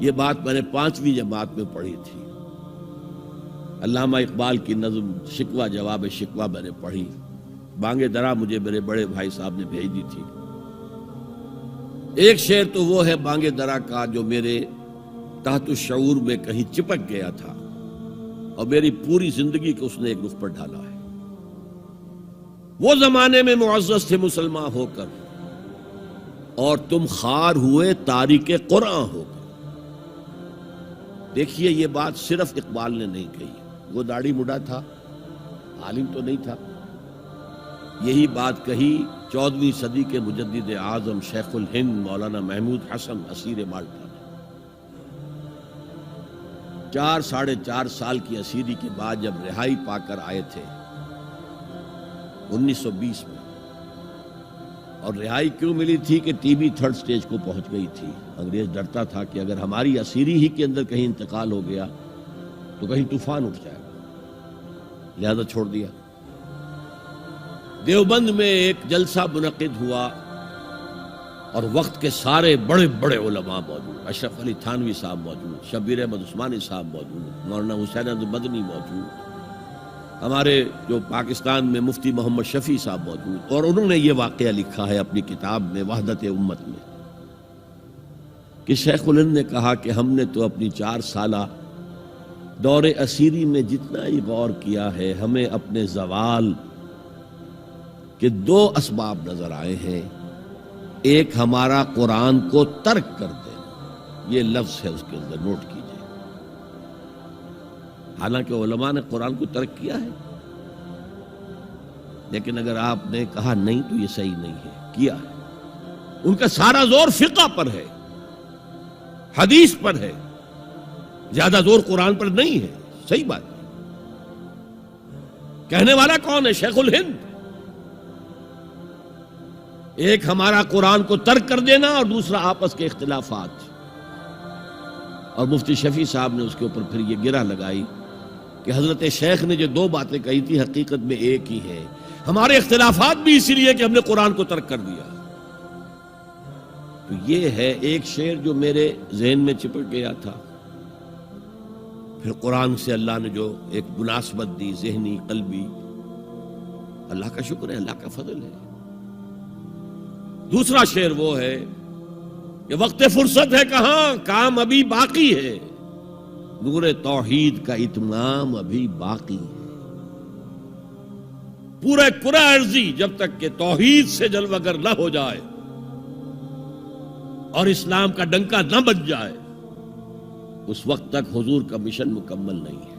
یہ بات میں نے 5ویں جماعت میں پڑھی تھی۔ علامہ اقبال کی نظم شکوہ جواب شکوہ میں نے پڑھی، بانگ درا مجھے میرے بڑے بھائی صاحب نے بھیج دی تھی۔ ایک شعر تو وہ ہے بانگ درا کا جو میرے تحت الشعور میں کہیں چپک گیا تھا اور میری پوری زندگی کو اس نے ایک رخ پر ڈالا ہے۔ وہ زمانے میں معزز تھے مسلمان ہو کر اور تم خار ہوئے تاریک قرآن ہو کر۔ دیکھیے یہ بات صرف اقبال نے نہیں کہی، وہ داڑھی مڈا تھا، عالم تو نہیں تھا۔ یہی بات کہی 14ویں صدی کے مجدد اعظم شیخ الہند مولانا محمود حسن اسیر مالٹا نے۔ 4 سال کی اسیری کے بعد جب رہائی پا کر آئے تھے 1920 میں، اور رہائی کیوں ملی تھی کہ ٹی بی 3rd سٹیج کو پہنچ گئی تھی۔ انگریز ڈرتا تھا کہ اگر ہماری اسیری ہی کے اندر کہیں انتقال ہو گیا تو کہیں طوفان اٹھ جائے گا، لہذا چھوڑ دیا۔ دیوبند میں ایک جلسہ منعقد ہوا اور وقت کے سارے بڑے بڑے علماء موجود، اشرف علی تھانوی صاحب موجود، شبیر احمد عثمانی صاحب موجود، مولانا حسین احمد مدنی موجود، ہمارے جو پاکستان میں مفتی محمد شفیع صاحب موجود، اور انہوں نے یہ واقعہ لکھا ہے اپنی کتاب میں وحدت امت میں کہ شیخ الہند نے کہا کہ ہم نے تو اپنی 4 سالہ دور اسیری میں جتنا ہی غور کیا ہے، ہمیں اپنے زوال کے 2 اسباب نظر آئے ہیں۔ ایک ہمارا قرآن کو ترک کر دینا، یہ لفظ ہے اس کے اندر، نوٹ کیجئے۔ حالانکہ علماء نے قرآن کو ترک کیا ہے، لیکن اگر آپ نے کہا نہیں تو یہ صحیح نہیں ہے، کیا ہے۔ ان کا سارا زور فقہ پر ہے، حدیث پر ہے، زیادہ زور قرآن پر نہیں ہے۔ صحیح بات ہے۔ کہنے والا کون ہے؟ شیخ الہند۔ ایک ہمارا قرآن کو ترک کر دینا اور دوسرا آپس کے اختلافات۔ اور مفتی شفیع صاحب نے اس کے اوپر پھر یہ گرہ لگائی کہ حضرت شیخ نے جو 2 باتیں کہی تھی حقیقت میں ایک ہی ہے، ہمارے اختلافات بھی اسی لیے کہ ہم نے قرآن کو ترک کر دیا۔ تو یہ ہے ایک شعر جو میرے ذہن میں چپک گیا تھا، پھر قرآن سے اللہ نے جو ایک مناسبت دی ذہنی قلبی، اللہ کا شکر ہے، اللہ کا فضل ہے۔ دوسرا شعر وہ ہے کہ وقت فرصت ہے کہاں، کام ابھی باقی ہے، نور توحید کا اتمام ابھی باقی ہے۔ پورے کرہ ارضی جب تک کہ توحید سے جلوگر نہ ہو جائے اور اسلام کا ڈنکا نہ بج جائے، اس وقت تک حضور کا مشن مکمل نہیں ہے۔